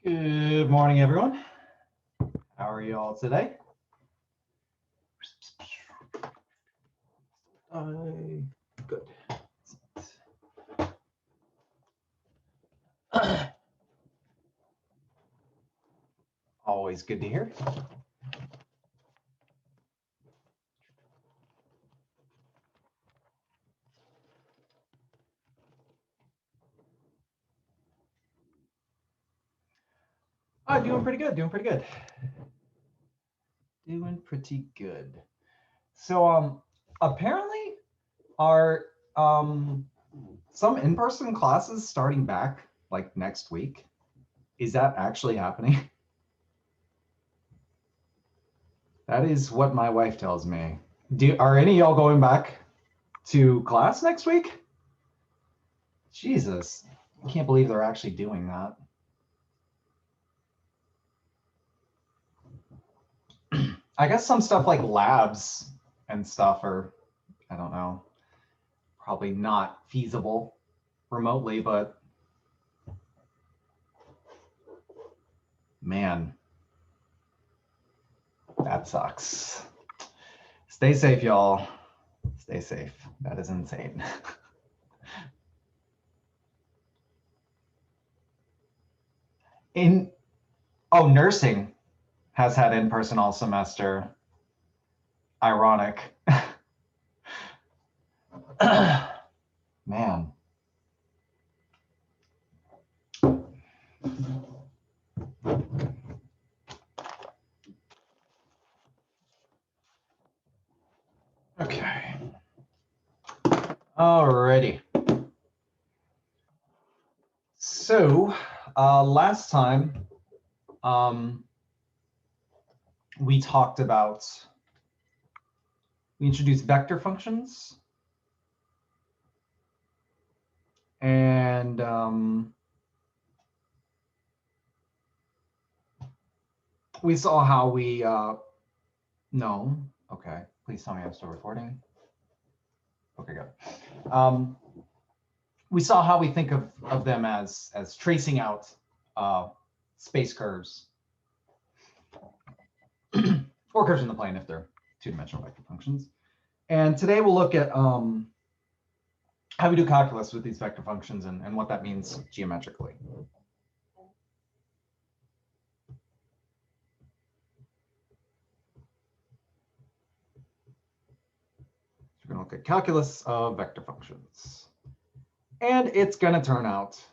Good morning, everyone. How are you all today? Good. Always good to hear. Doing pretty good, doing pretty good. Doing pretty good. So apparently are some in-person classes starting back like next week? Is that actually happening? That is what my wife tells me. Are any of y'all going back to class next week? Jesus, I can't believe they're actually doing that. I guess some stuff like labs and stuff are, I don't know, probably not feasible remotely, but man, that sucks. Stay safe, y'all. Stay safe. That is insane. Nursing has had in-person all semester. Ironic. Man. Okay. Alrighty. So last time we introduced vector functions, and we saw how we no, okay, please tell me I'm still recording. Okay, good. We saw how we think of them as tracing out space curves or curves in the plane if they're two-dimensional vector functions. And today we'll look at how we do calculus with these vector functions and what that means geometrically. So we're going to look at calculus of vector functions. And it's going to turn out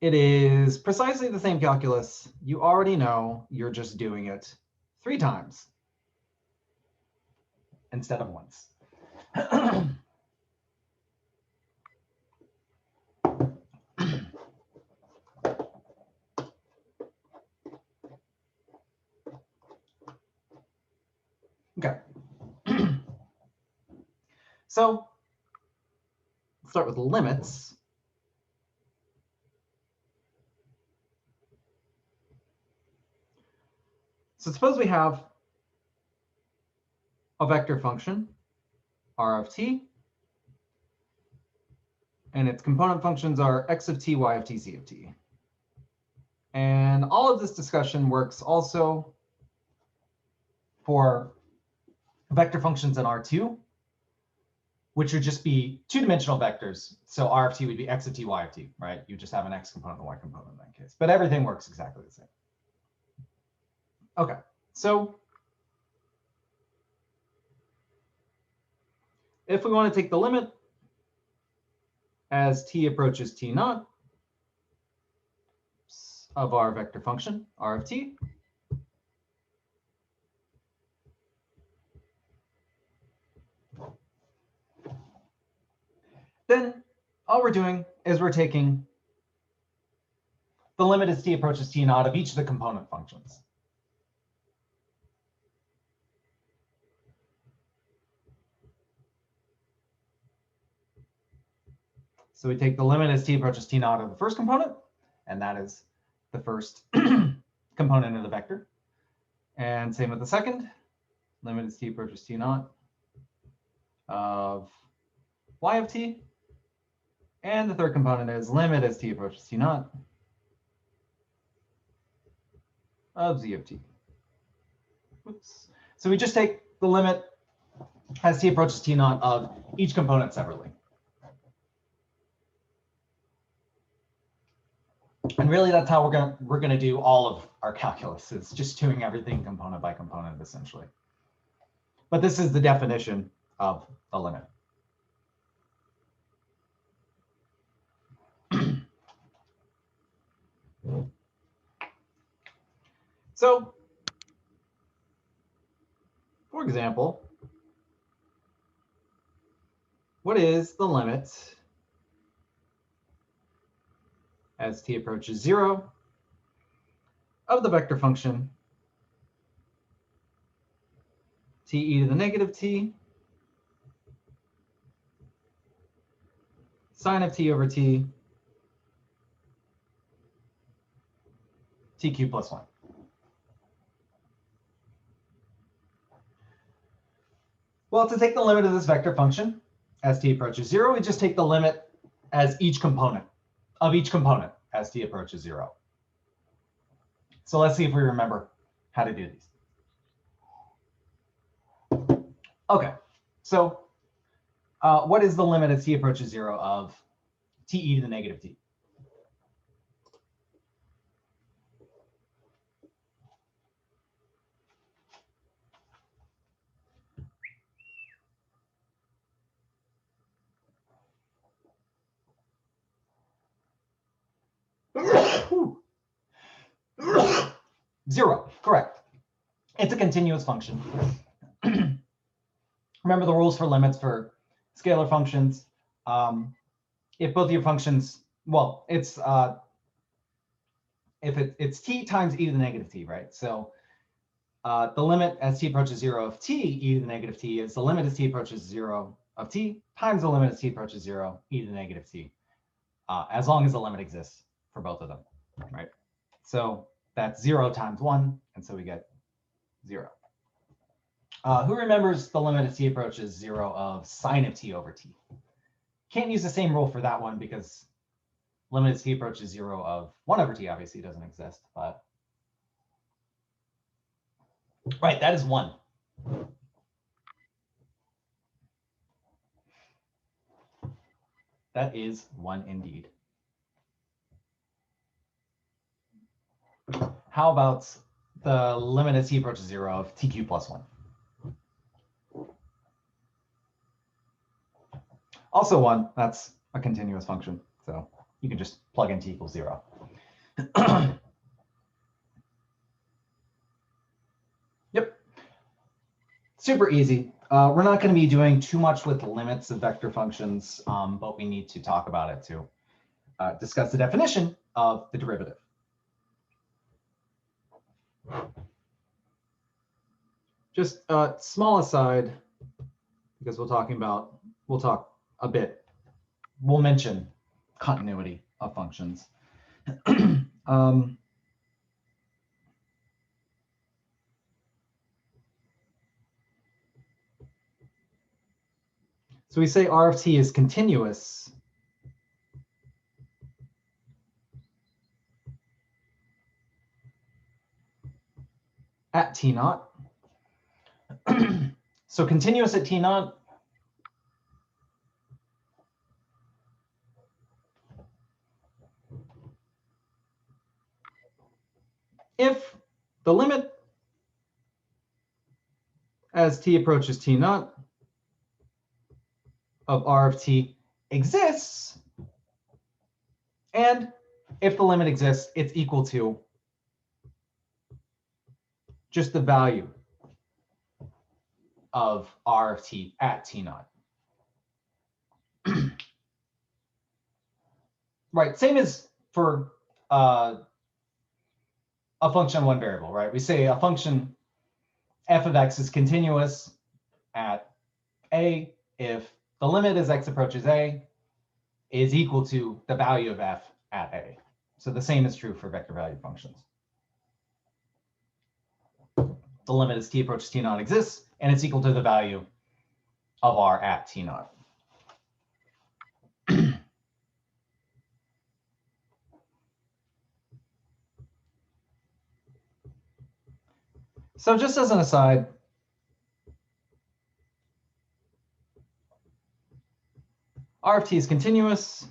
it is precisely the same calculus. You already know, you're just doing it 3 times instead of once. Okay. So let's start with limits. So suppose we have a vector function, r of t, and its component functions are x of t, y of t, z of t. And all of this discussion works also for vector functions in R2, which would just be 2-dimensional vectors. So r of t would be x of t, y of t, right? You just have an x component and a y component in that case. But everything works exactly the same. Okay, so if we want to take the limit as t approaches t naught of our vector function, r of t, then all we're doing is we're taking the limit as t approaches t naught of each of the component functions. So we take the limit as t approaches t naught of the first component, and that is the first component of the vector. And same with the second, limit as t approaches t naught of y of t. And the third component is limit as t approaches t naught of z of t. Oops. So we just take the limit as t approaches t naught of each component separately. And really, that's how we're gonna do all of our calculus. It's just doing everything component by component, essentially. But this is the definition of the limit. So, for example, what is the limit as t approaches 0 of the vector function t e to the negative t sine of t over t t cubed plus 1? Well, to take the limit of this vector function as t approaches 0, we just take the limit as each component as t approaches 0. So let's see if we remember how to do these. Okay, so what is the limit as t approaches 0 of t e to the negative t? Zero, correct. It's a continuous function. Remember the rules for limits for scalar functions. If both of your functions, well, it's if it's t times e to the negative t, right? So the limit as t approaches 0 of t e to the negative t is the limit as t approaches 0 of t times the limit as t approaches 0 e to the negative t, as long as the limit exists for both of them, right? So that's 0 times 1, and so we get 0. Who remembers the limit as t approaches 0 of sine of t over t? Can't use the same rule for that one because limit as t approaches 0 of 1 over t obviously doesn't exist, but right, that is 1. That is 1 indeed. How about the limit as t approaches 0 of t cubed plus 1? Also 1, that's a continuous function. So you can just plug in t equals 0. Yep. Super easy. We're not going to be doing too much with limits of vector functions, but we need to talk about it to discuss the definition of the derivative. Just a small aside, because we'll talk a bit. We'll mention continuity of functions. So we say R of t is continuous at t naught. So continuous at t naught if the limit as t approaches t naught of R of t exists, and if the limit exists, it's equal to just the value of R of t at t naught. Right, same as for a function on one variable, right? We say a function f of x is continuous at a if the limit as x approaches a is equal to the value of f at a. So the same is true for vector value functions. The limit as t approaches t naught exists, and it's equal to the value of r at t naught. So just as an aside, R of t is continuous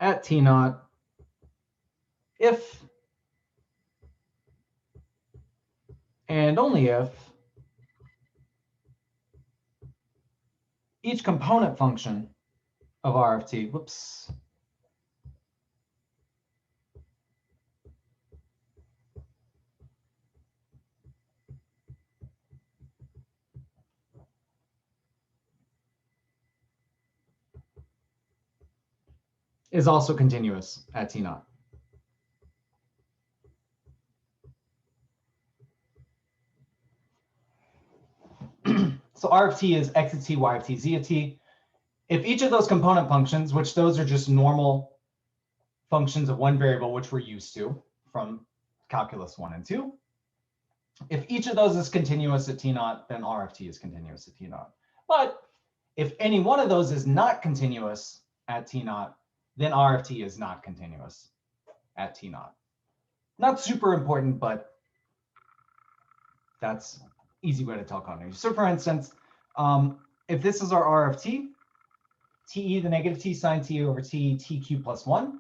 at t naught if and only if each component function of R of t, whoops, is also continuous at t naught. So R of t is x of t, y of t, z of t. If each of those component functions, which those are just normal functions of one variable, which we're used to from calculus 1 and 2, if each of those is continuous at t naught, then R of t is continuous at t naught. But if any one of those is not continuous at t naught, then R of t is not continuous at t naught. Not super important, but that's easy way to tell continuity. So for instance, if this is our R of t, te the negative t sine t over t, tq plus 1,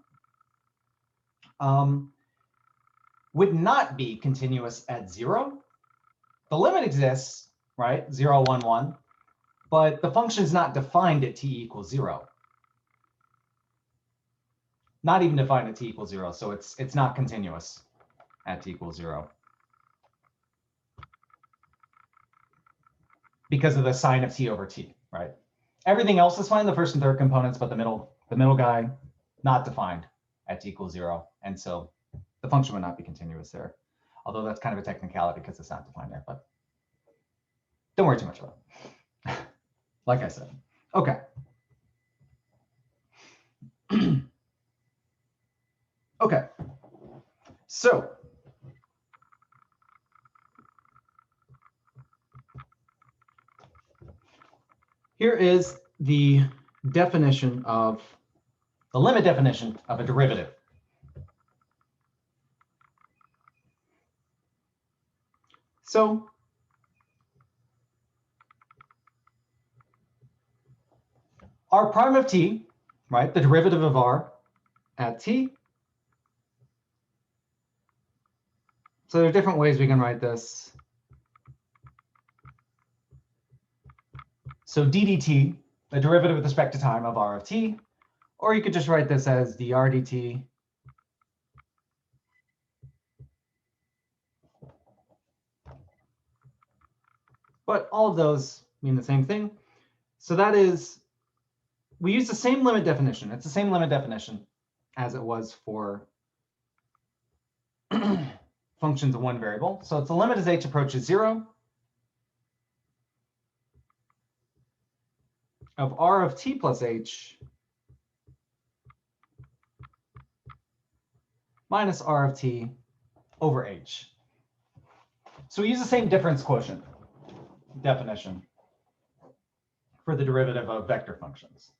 would not be continuous at 0. The limit exists, right? 0, 1, 1, but the function is not defined at t equals 0. Not even defined at t equals 0, so it's not continuous at t equals 0. Because of the sine of t over t, right? Everything else is fine, the first and third components, but the middle guy, not defined at t equals 0. And so the function would not be continuous there. Although that's kind of a technicality because it's not defined there, but don't worry too much about it. Like I said. Okay. Okay. So here is the definition of the limit definition of a derivative. So r prime of t, right, the derivative of r at t. So there are different ways we can write this. So d dt, the derivative with respect to time of r of t, or you could just write this as dr dt but all of those mean the same thing. So that is, we use the same limit definition. It's the same limit definition as it was for functions of one variable. So it's the limit as h approaches 0 of r of t plus h minus r of t over h. So we use the same difference quotient definition for the derivative of vector functions.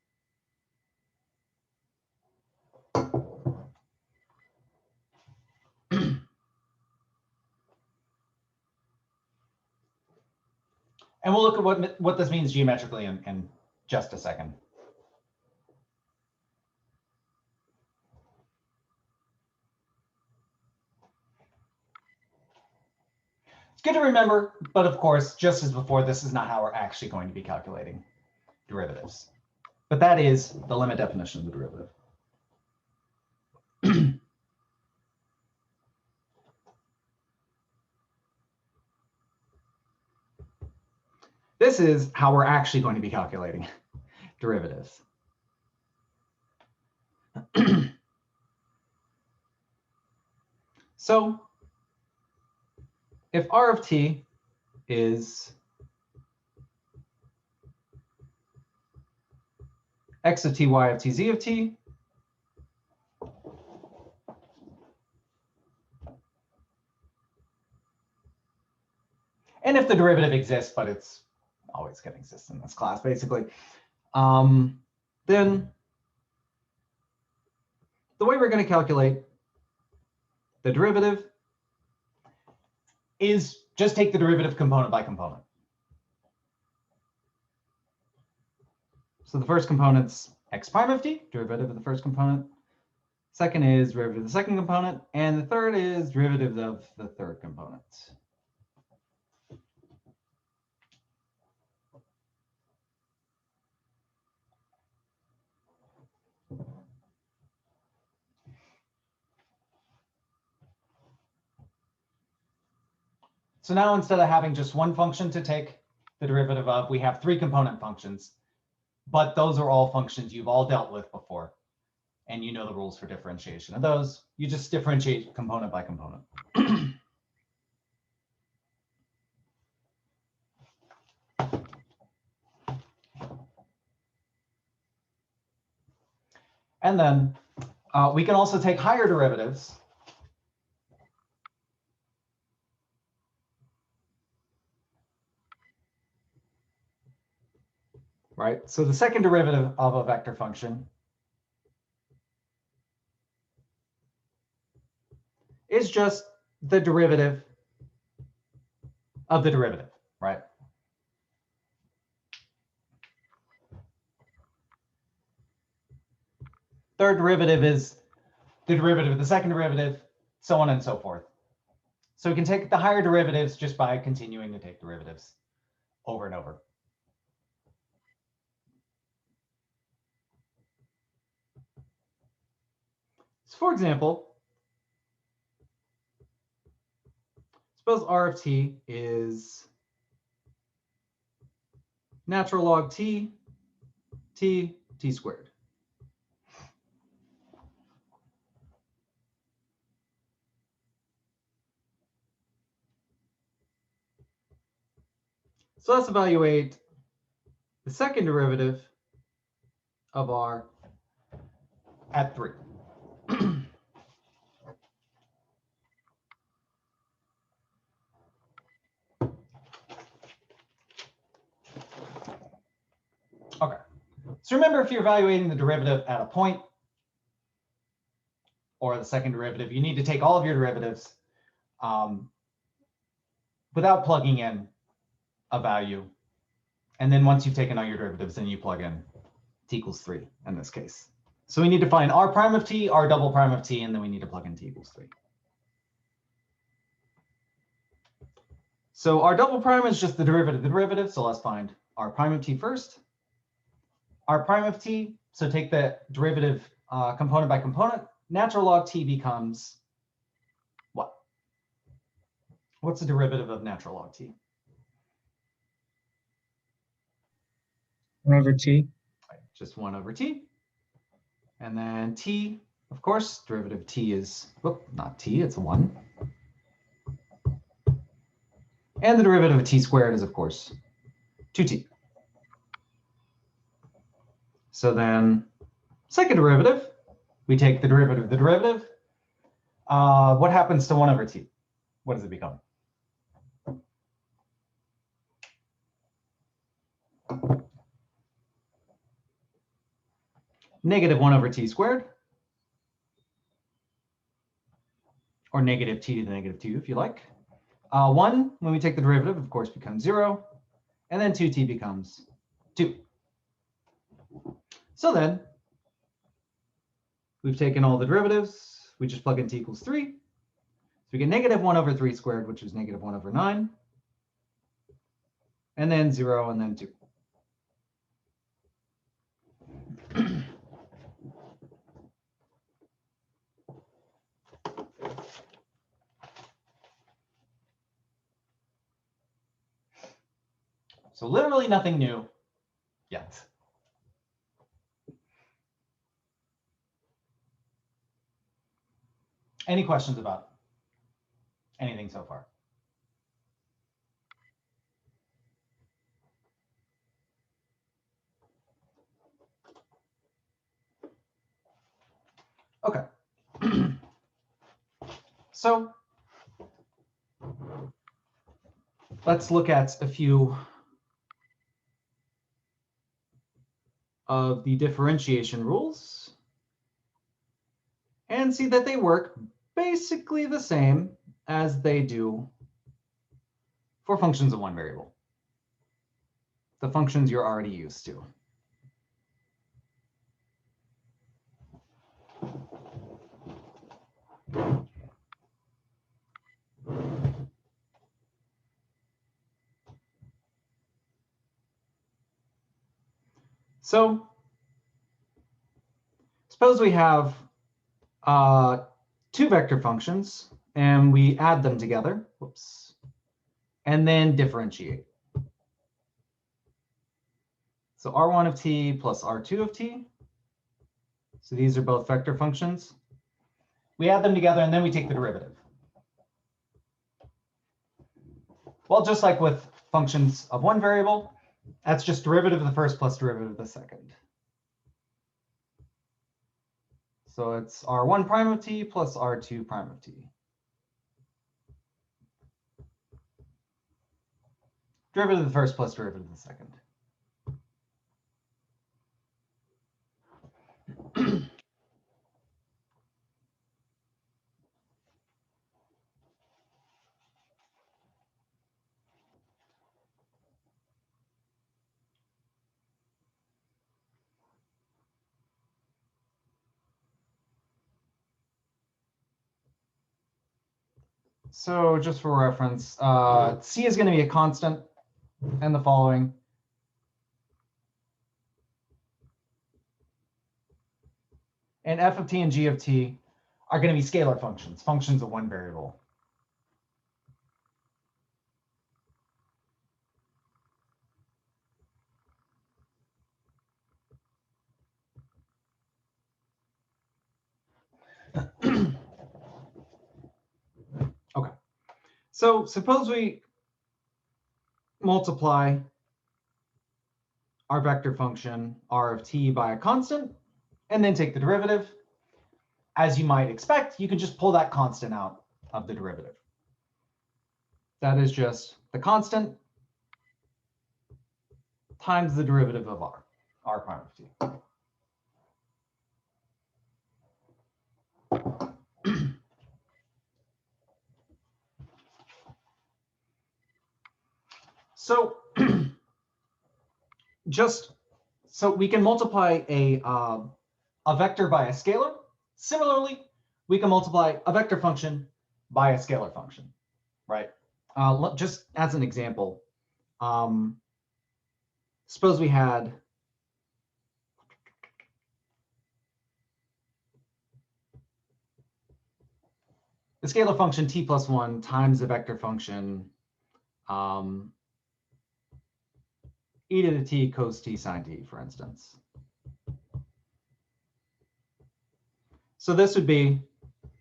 And we'll look at what this means geometrically in just a second. It's good to remember, but of course, just as before, this is not how we're actually going to be calculating derivatives. But that is the limit definition of the derivative. This is how we're actually going to be calculating derivatives. So if r of t is x of t, y of t, z of t, and if the derivative exists, but it's always going to exist in this class, basically, then the way we're going to calculate the derivative is just take the derivative component by component. So the first component's x prime of t, derivative of the first component. Second is derivative of the second component. And the third is derivative of the third component. So now instead of having just one function to take the derivative of, we have 3 component functions. But those are all functions you've all dealt with before. And you know the rules for differentiation of those. You just differentiate component by component. And then we can also take higher derivatives. Right? So the second derivative of a vector function is just the derivative of the derivative, right? Third derivative is the derivative of the second derivative, so on and so forth. So we can take the higher derivatives just by continuing to take derivatives over and over. So for example, suppose r of t is natural log t squared. So let's evaluate the second derivative of r at 3. Okay. So remember, if you're evaluating the derivative at a point or the second derivative, you need to take all of your derivatives without plugging in a value. And then once you've taken all your derivatives, then you plug in t equals 3 in this case. So we need to find r prime of t, r double prime of t, and then we need to plug in t equals 3. So r double prime is just the derivative of the derivative. So let's find r prime of t first. R prime of t, so take the derivative component by component. Natural log t becomes what? What's the derivative of natural log t? 1 over t. Right, just 1 over t. And then t, of course, derivative of t is, not t, it's a 1. And the derivative of t squared is, of course, 2t. So then second derivative, we take the derivative of the derivative. What happens to 1 over t? What does it become? Negative 1 over t squared. Or negative t to the negative 2, if you like. 1, when we take the derivative, of course, becomes 0. And then 2t becomes 2. So then we've taken all the derivatives. We just plug in t equals 3. So we get negative 1 over 3 squared, which is negative 1 over 9. And then 0, and then 2. So literally nothing new yet. Any questions about anything so far? Okay. So let's look at a few of the differentiation rules and see that they work basically the same as they do for functions of one variable. The functions you're already used to. So suppose we have two vector functions and we add them together, whoops, and then differentiate. So R1 of t plus R2 of t. So these are both vector functions. We add them together and then we take the derivative. Well, just like with functions of one variable, that's just derivative of the first plus derivative of the second. So it's R1 prime of t plus R2 prime of t. Derivative of the first plus derivative of the second. So just for reference, c is going to be a constant and the following. And f of t and g of t are going to be scalar functions, functions of one variable. Okay, so suppose we multiply our vector function r of t by a constant and then take the derivative. As you might expect, you can just pull that constant out of the derivative. That is just the constant times the derivative of r prime of t. So just so we can multiply a vector by a scalar. Similarly, we can multiply a vector function by a scalar function, right? Just as an example, suppose we had the scalar function t plus 1 times the vector function e to the t cos t sine t, for instance. So this would be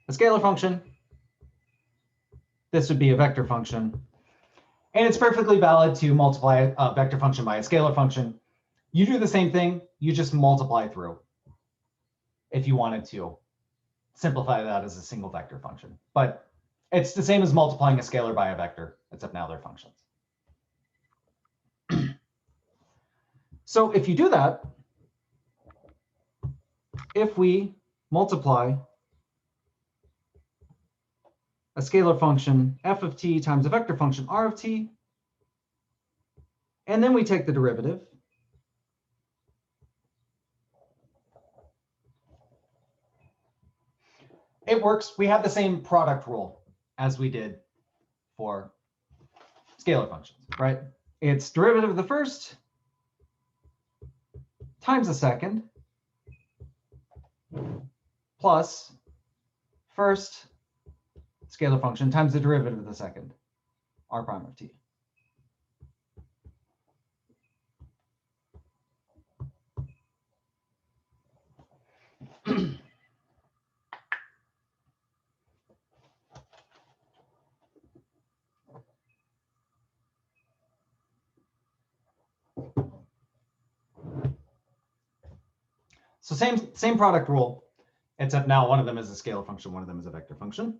a scalar function. This would be a vector function. And it's perfectly valid to multiply a vector function by a scalar function. You do the same thing, you just multiply through if you wanted to simplify that as a single vector function. But it's the same as multiplying a scalar by a vector, except now they're functions. So if you do that, if we multiply a scalar function f of t times a vector function r of t, and then we take the derivative, it works. We have the same product rule as we did for scalar functions, right? It's derivative of the first times the second plus first scalar function times the derivative of the second, r prime of t. So same product rule, except now one of them is a scalar function, one of them is a vector function.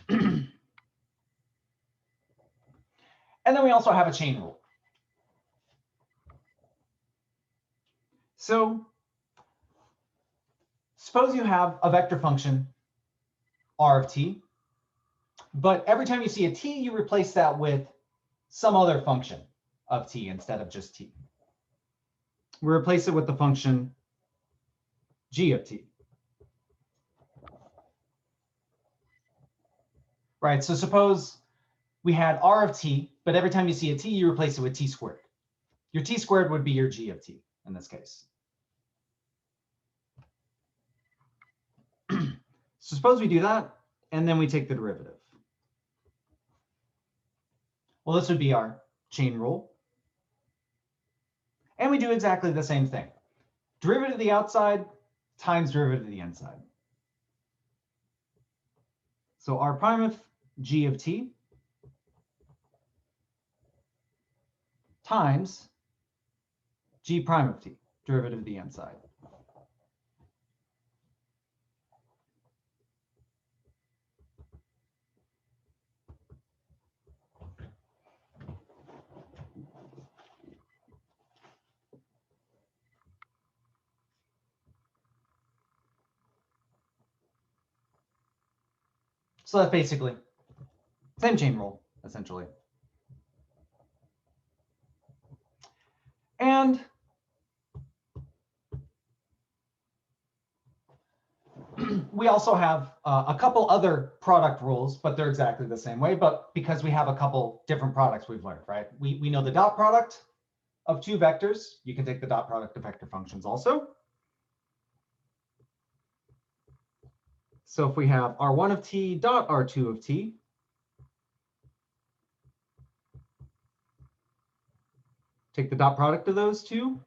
And then we also have a chain rule. So suppose you have a vector function r of t, But every time you see a t, you replace that with some other function of t instead of just t. We replace it with the function g of t. Right, so suppose we had r of t, but every time you see a t, you replace it with t squared. Your t squared would be your g of t in this case. So suppose we do that, and then we take the derivative. Well, this would be our chain rule. And we do exactly the same thing. Derivative of the outside times derivative of the inside. So r prime of g of t times g prime of t, derivative of the inside. So that's basically same chain rule, essentially. And we also have a couple other product rules, but they're exactly the same way. But because we have a couple different products we've learned, right? We know the dot product of two vectors. You can take the dot product of vector functions also. So if we have r1 of t dot r2 of t, take the dot product of those two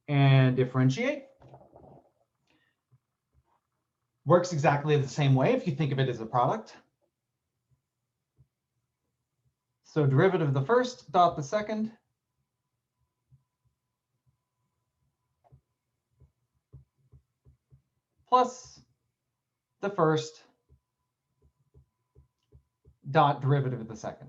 and differentiate. Works exactly the same way if you think of it as a product. So derivative of the first dot the second plus the first dot derivative of the second.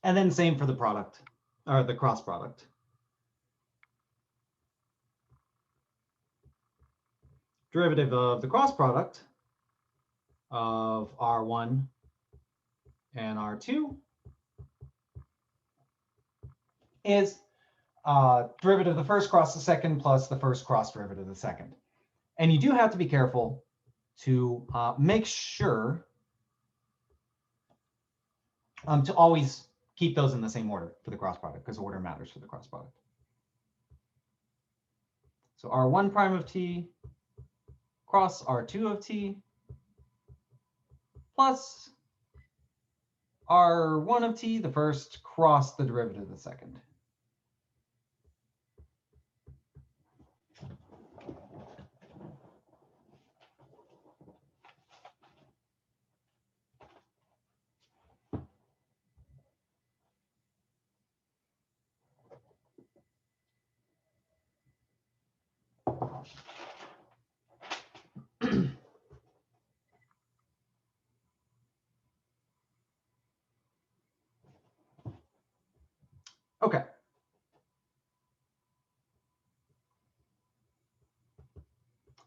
And then same for the product, or the cross product. Derivative of the cross product of R1 and R2 is derivative of the first cross the second plus the first cross derivative of the second. And you do have to be careful to make sure to always keep those in the same order for the cross product, because order matters for the cross product. So R1 prime of t cross R2 of t plus R1 of t, the first, cross the derivative of the second. Okay.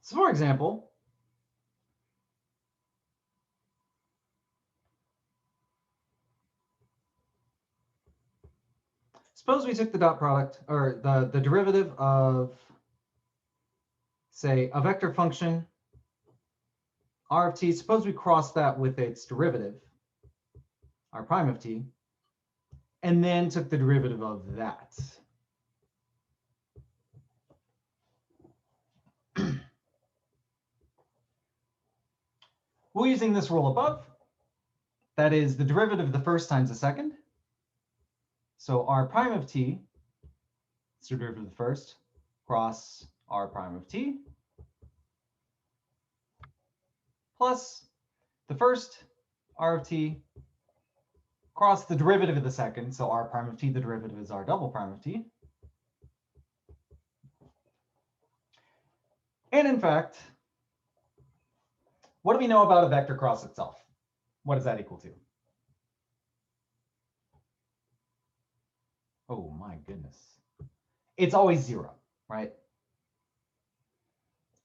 So for example, suppose we took the dot product, or the derivative of, say, a vector function, r of t. Suppose we cross that with its derivative, r prime of t, and then took the derivative of that. We're using this rule above. That is the derivative of the first times the second. So r prime of t, it's the derivative of the first, cross r prime of t, plus the first r of t, cross the derivative of the second. So r prime of t, the derivative is r double prime of t. And in fact, what do we know about a vector cross itself? What is that equal to? Oh my goodness. It's always 0, right?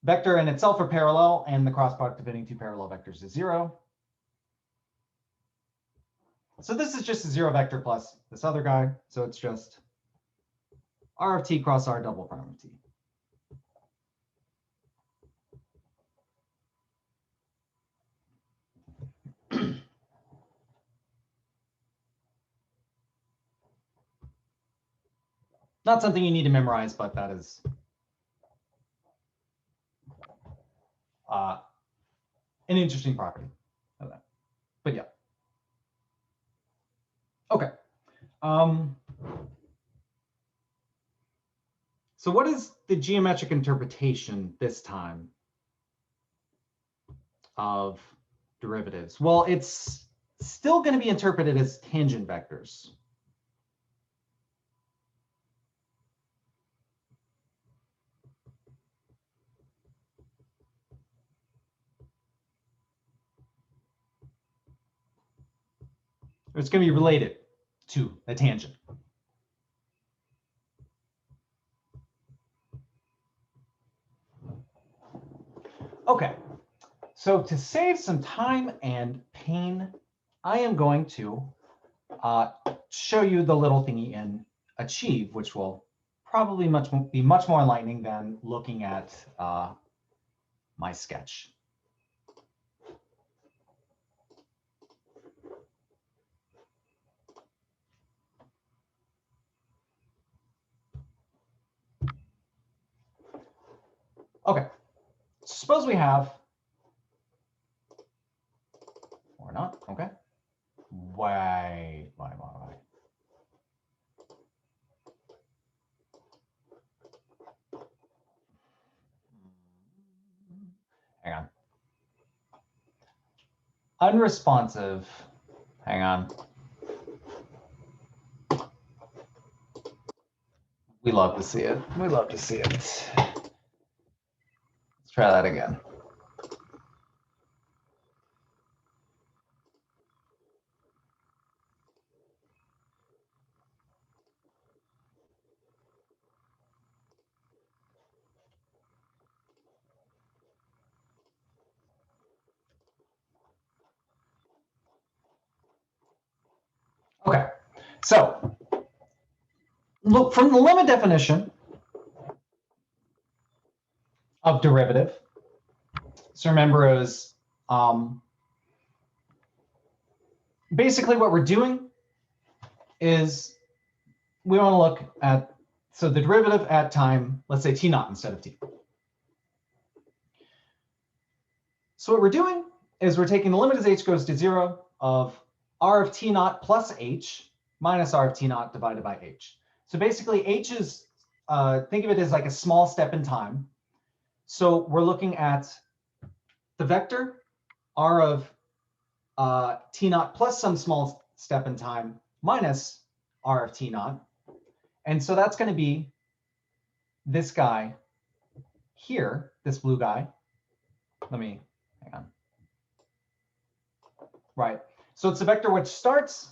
Vector in itself are parallel, and the cross product of any two parallel vectors is 0. So this is just a 0 vector plus this other guy. So it's just R of t cross R double prime of t. Not something you need to memorize, but that is an interesting property of that. But yeah. Okay. So what is the geometric interpretation this time of derivatives? Well, it's still going to be interpreted as tangent vectors. It's going to be related to a tangent. Okay, so to save some time and pain, I am going to show you the little thingy in Achieve, which will probably be much more enlightening than looking at my sketch. Okay, suppose we have, or not, okay. Wait. Hang on. Unresponsive, hang on. We love to see it. We love to see it. Let's try that again. Okay, so look from the limit definition of derivative. So remember, it was basically what we're doing is we want to look at, so the derivative at time, let's say t naught instead of t. So what we're doing is we're taking the limit as h goes to 0 of r of t naught plus h minus r of t naught divided by h. So basically h is, think of it as like a small step in time. So we're looking at the vector r of t naught plus some small step in time minus r of t naught. And so that's going to be this guy here, this blue guy. Let me, hang on. Right. So it's a vector which starts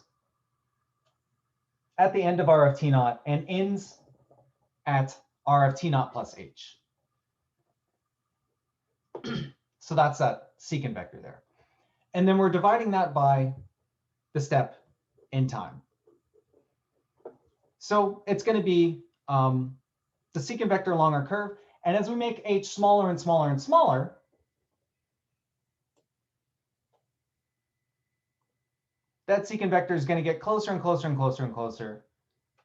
at the end of r of t naught and ends at r of t naught plus h. So that's that secant vector there. And then we're dividing that by the step in time. So it's going to be the secant vector along our curve. And as we make h smaller and smaller and smaller, that secant vector is going to get closer and closer and closer and closer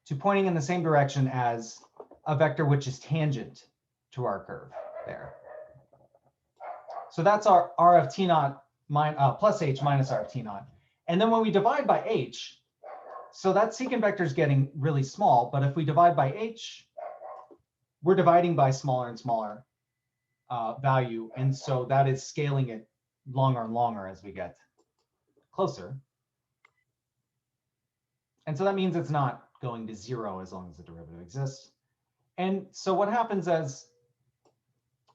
to pointing in the same direction as a vector which is tangent to our curve there. So that's our r of t naught plus h minus r of t naught. And then when we divide by h, so that secant vector is getting really small, but if we divide by h, we're dividing by smaller and smaller value. And so that is scaling it longer and longer as we get closer. And so that means it's not going to 0 as long as the derivative exists. And so what happens as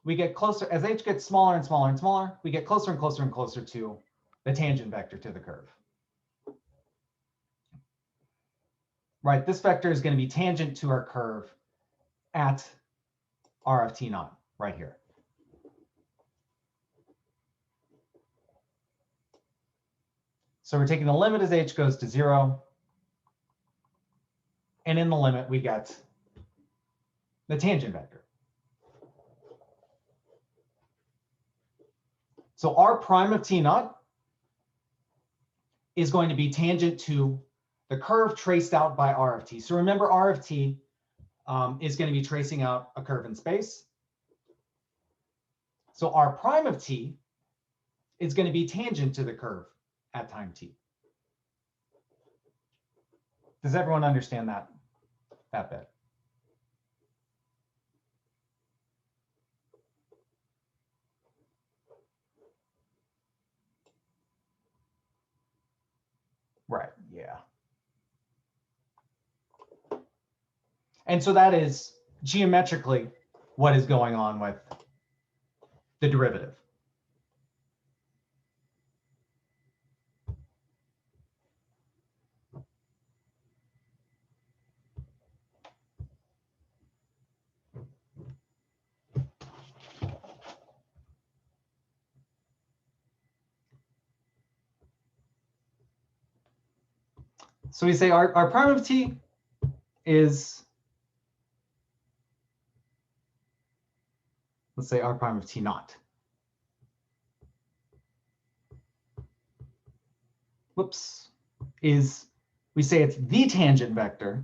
we get closer, as h gets smaller and smaller and smaller, we get closer and closer and closer to the tangent vector to the curve. right? This vector is going to be tangent to our curve at r of t naught right here. So we're taking the limit as h goes to 0. And in the limit, we get the tangent vector. So r prime of t naught is going to be tangent to the curve traced out by r of t. So remember, r of t is going to be tracing out a curve in space. So r prime of t is going to be tangent to the curve at time t. Does everyone understand that bit? Right, yeah. And so that is geometrically what is going on with the derivative. So we say r prime of t is, let's say r prime of t naught. Whoops, is, we say it's the tangent vector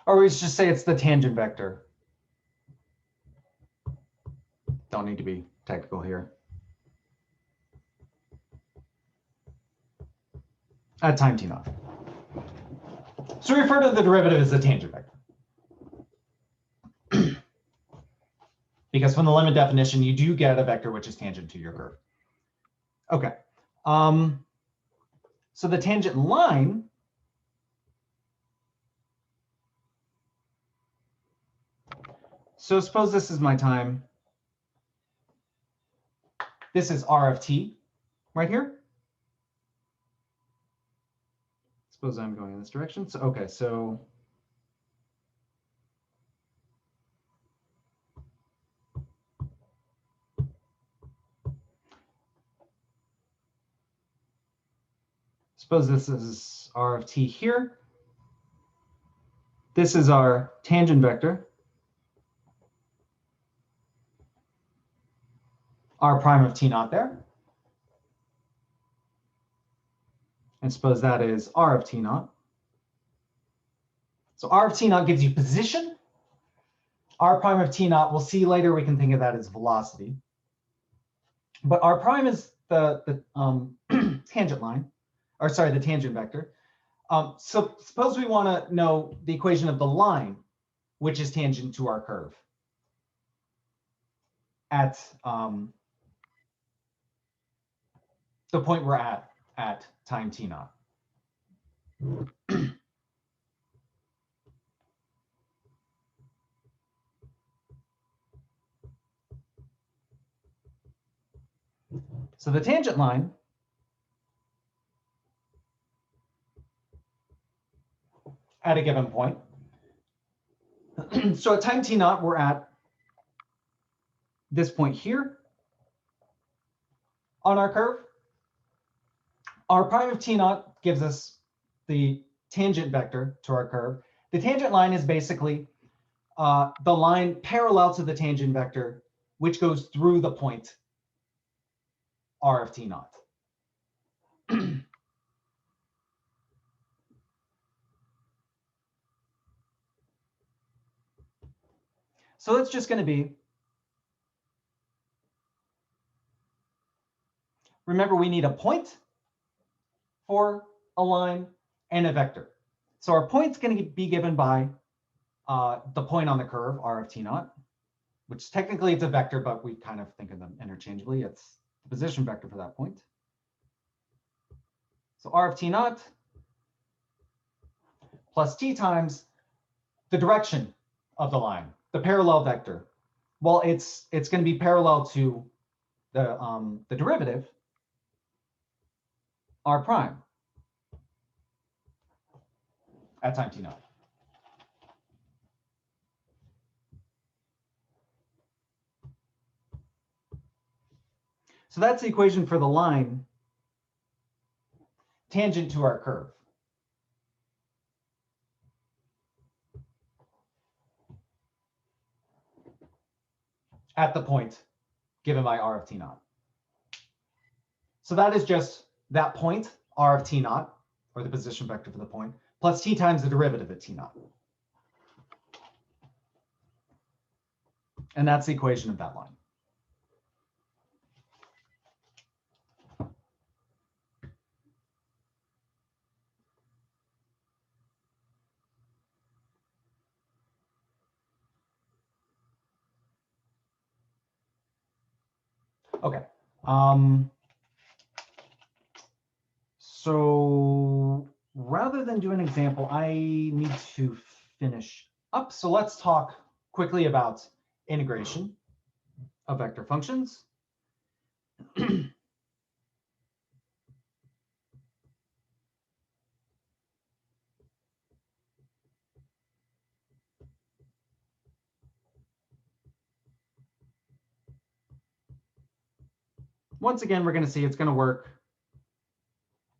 or we just say it's the tangent vector. Don't need to be technical here. At time t naught. So we refer to the derivative as the tangent vector. Because from the limit definition, you do get a vector which is tangent to your curve. Okay. So the tangent line so suppose this is my time. This is r of t right here. Suppose I'm going in this direction. So, okay, so suppose this is r of t here. This is our tangent vector, r prime of t naught there. And suppose that is r of t naught. So r of t naught gives you position. R prime of t naught, we'll see later, we can think of that as velocity. But r prime is the tangent line, or sorry, the tangent vector. So suppose we want to know the equation of the line, which is tangent to our curve at the point we're at time t naught. So the tangent line at a given point. So at time t naught, we're at this point here on our curve. R prime of t naught gives us the tangent vector to our curve. The tangent line is basically the line parallel to the tangent vector, which goes through the point r of t naught. So it's just going to be, remember, we need a point for a line and a vector. So our point's going to be given by the point on the curve, r of t naught. which technically it's a vector, but we kind of think of them interchangeably. It's the position vector for that point. So r of t naught plus t times the direction of the line, the parallel vector. Well, it's going to be parallel to the derivative r prime at time t naught. So that's the equation for the line tangent to our curve. At the point given by r of t naught. So that is just that point, r of t naught, or the position vector for the point, plus t times the derivative at t naught. And that's the equation of that line. Okay. So rather than do an example, I need to finish up. So let's talk quickly about integration of vector functions. Once again, we're going to see it's going to work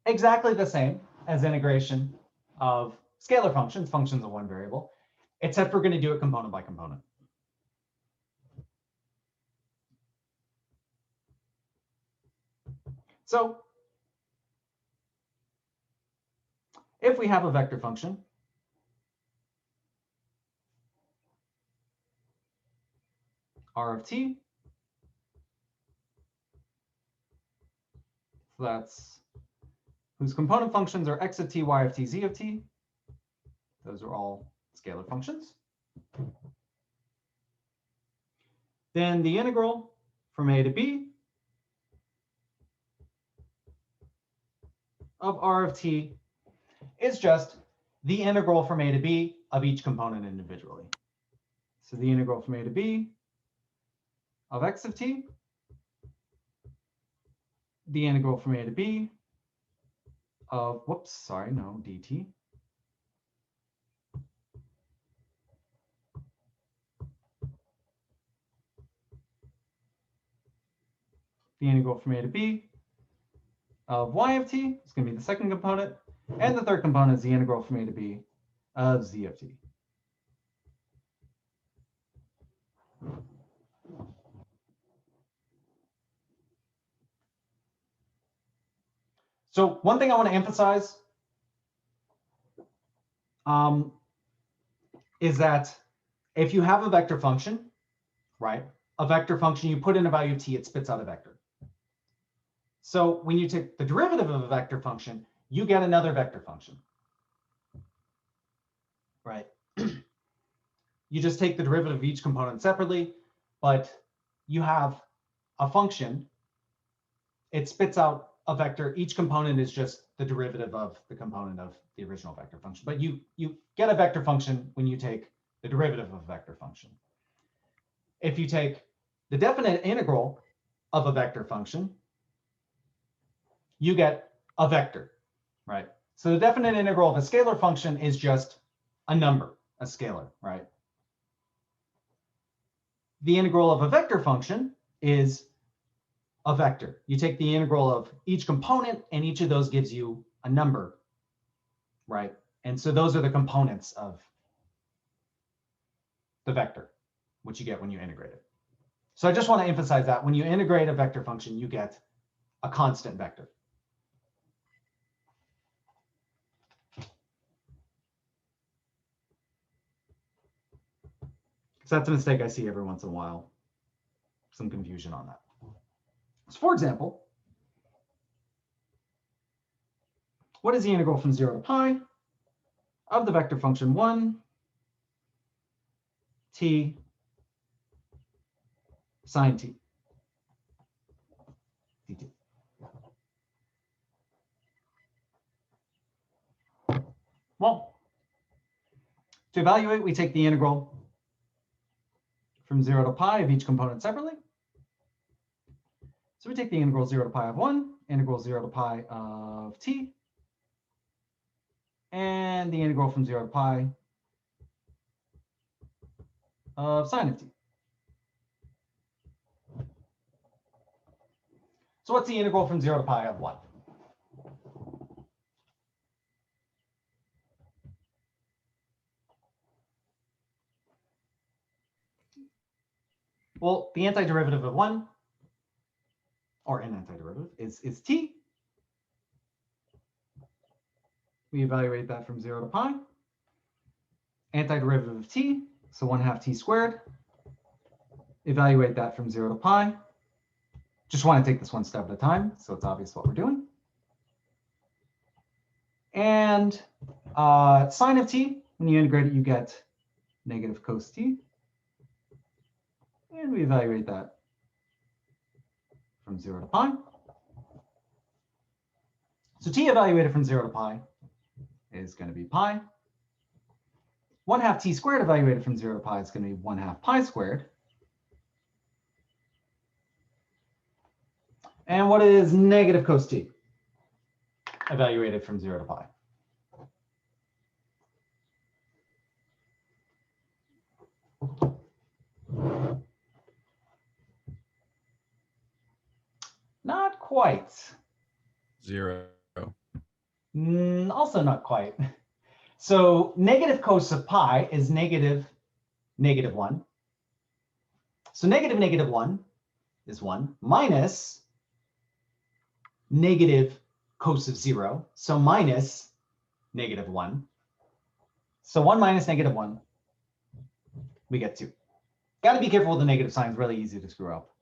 exactly the same as integration of scalar functions, functions of one variable, except we're going to do it component by component. So if we have a vector function, r of t, so that's whose component functions are x of t, y of t, z of t. Those are all scalar functions. Then the integral from a to b of r of t is just the integral from a to b of each component individually. So the integral from a to b of x of t, the integral from a to b of, whoops, sorry, no, dt, the integral from a to b of y of t is going to be the second component, and the third component is the integral from a to b of z of t. So one thing I want to emphasize is that if you have a vector function, right, a vector function, you put in a value of t, it spits out a vector. So when you take the derivative of a vector function, you get another vector function, right? You just take the derivative of each component separately, but you have a function. It spits out a vector. Each component is just the derivative of the component of the original vector function. But you get a vector function when you take the derivative of a vector function. If you take the definite integral of a vector function, you get a vector, right? So the definite integral of a scalar function is just a number, a scalar, right? The integral of a vector function is a vector. You take the integral of each component, and each of those gives you a number, right? And so those are the components of the vector, which you get when you integrate it. So I just want to emphasize that when you integrate a vector function, you get a constant vector. So that's a mistake I see every once in a while. Some confusion on that. So for example, what is the integral from 0 to pi of the vector function 1 t sine t dt. Well, to evaluate, we take the integral from 0 to pi of each component separately. So we take the integral 0 to pi of 1, integral 0 to pi of t, and the integral from 0 to pi of sine of t. So what's the integral from 0 to pi of 1? Well, the antiderivative of 1, or an antiderivative, is t. We evaluate that from 0 to pi. Antiderivative of t, so 1/2 t squared. Evaluate that from 0 to pi. Just want to take this one step at a time, so it's obvious what we're doing. And sine of t, when you integrate it, you get negative cos t. And we evaluate that from 0 to pi. So t evaluated from 0 to pi is going to be pi. 1/2 t squared evaluated from 0 to pi is going to be 1/2 pi squared. And what is negative cos t evaluated from 0 to pi? Not quite. 0. Also not quite. So negative cos of pi is negative 1. So negative 1 is 1 minus negative cos of 0. So minus negative 1. So 1 minus negative 1, we get 2. Got to be careful with the negative signs, really easy to screw up.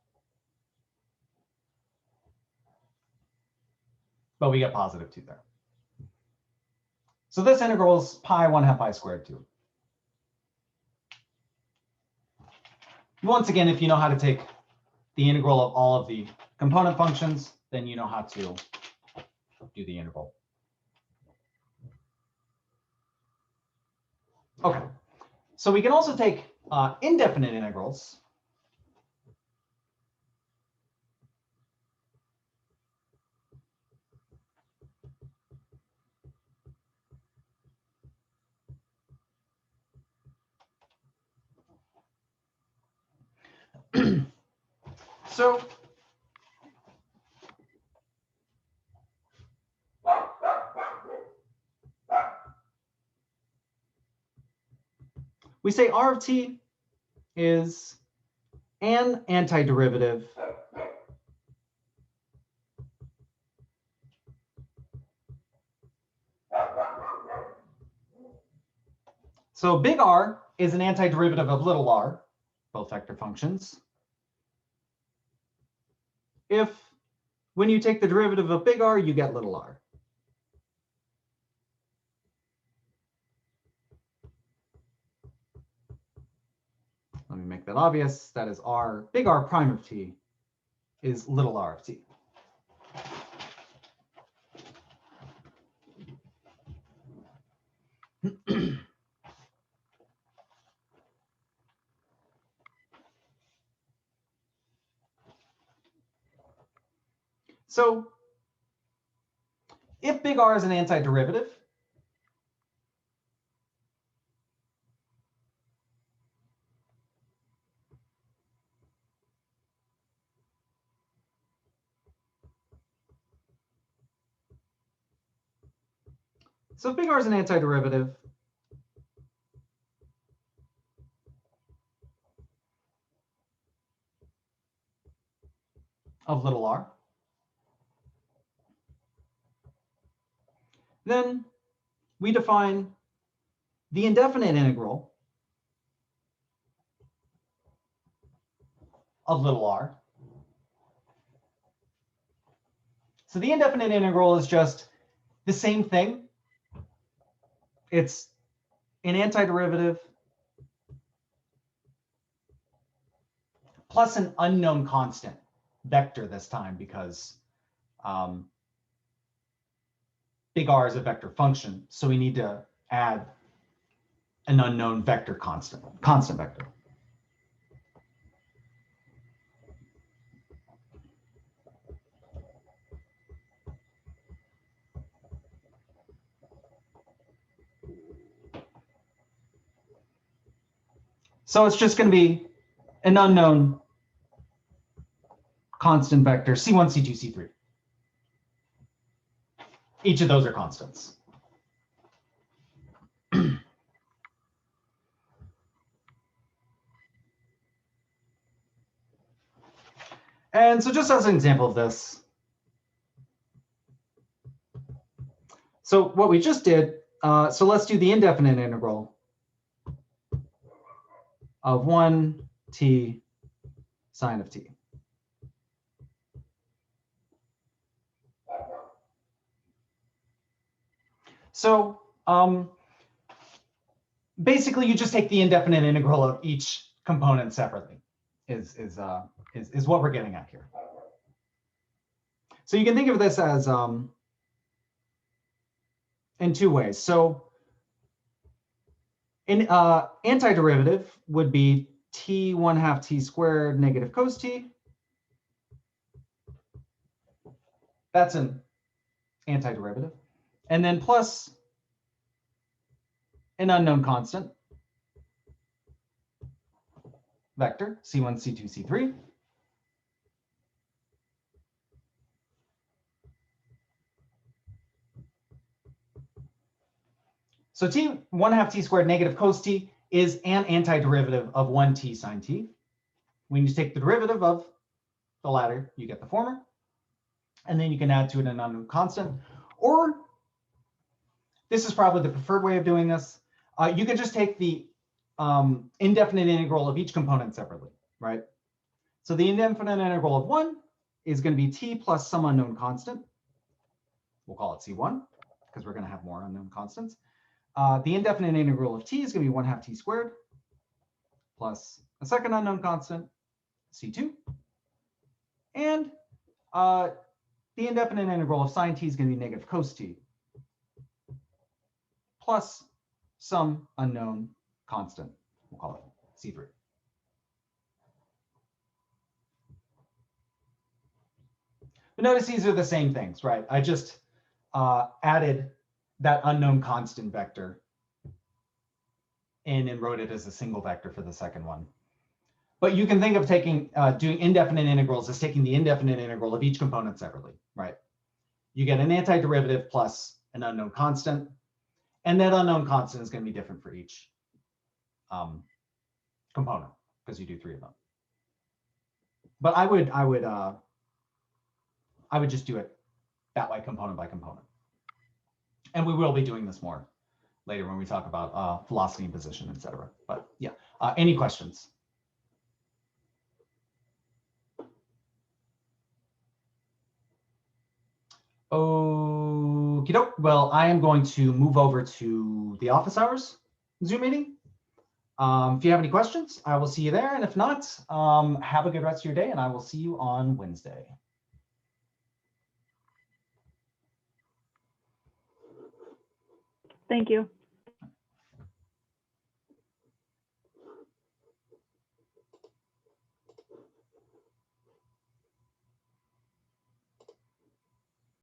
But we get positive 2 there. So this integral is pi 1/2 pi squared 2. Once again, if you know how to take the integral of all of the component functions, then you know how to do the integral. Okay, so we can also take indefinite integrals. So we say R of t is an antiderivative so big R is an antiderivative of little r, both vector functions. If when you take the derivative of big R, you get little r. Let me make that obvious. That is R, big R prime of t is little r of t. So if big R is an antiderivative, so if big R is an antiderivative of little r, then we define the indefinite integral of little r. So the indefinite integral is just the same thing. It's an antiderivative plus an unknown constant vector this time because big R is a vector function. So we need to add an unknown vector constant vector. So it's just going to be an unknown constant vector, C1, C2, C3. Each of those are constants. And so just as an example of this, so what we just did, so let's do the indefinite integral of 1t sine of t. So basically, you just take the indefinite integral of each component separately, is what we're getting at here. So you can think of this as in two ways. So in antiderivative would be t 1/2 t squared negative cos t. That's an antiderivative. And then plus an unknown constant vector, C1, C2, C3. So t 1/2 t squared negative cos t is an antiderivative of 1t sine t. When you take the derivative of the latter, you get the former. And then you can add to it an unknown constant. Or this is probably the preferred way of doing this. You could just take the indefinite integral of each component separately, right? So the indefinite integral of 1 is going to be t plus some unknown constant. We'll call it C1 because we're going to have more unknown constants. The indefinite integral of t is going to be 1/2 t squared plus a second unknown constant, C2. And the indefinite integral of sine t is going to be negative cos t plus some unknown constant. We'll call it C3. But notice these are the same things, right? I just added that unknown constant vector in and wrote it as a single vector for the second one. But you can think of taking doing indefinite integrals as taking the indefinite integral of each component separately, right? You get an antiderivative plus an unknown constant, and that unknown constant is going to be different for each component because you do 3 of them. But I would just do it that way, component by component. And we will be doing this more later when we talk about velocity and position, et cetera. But yeah, any questions? Okie doke. Well, I am going to move over to the office hours Zoom meeting. If you have any questions, I will see you there. And if not, have a good rest of your day, and I will see you on Wednesday. Thank you.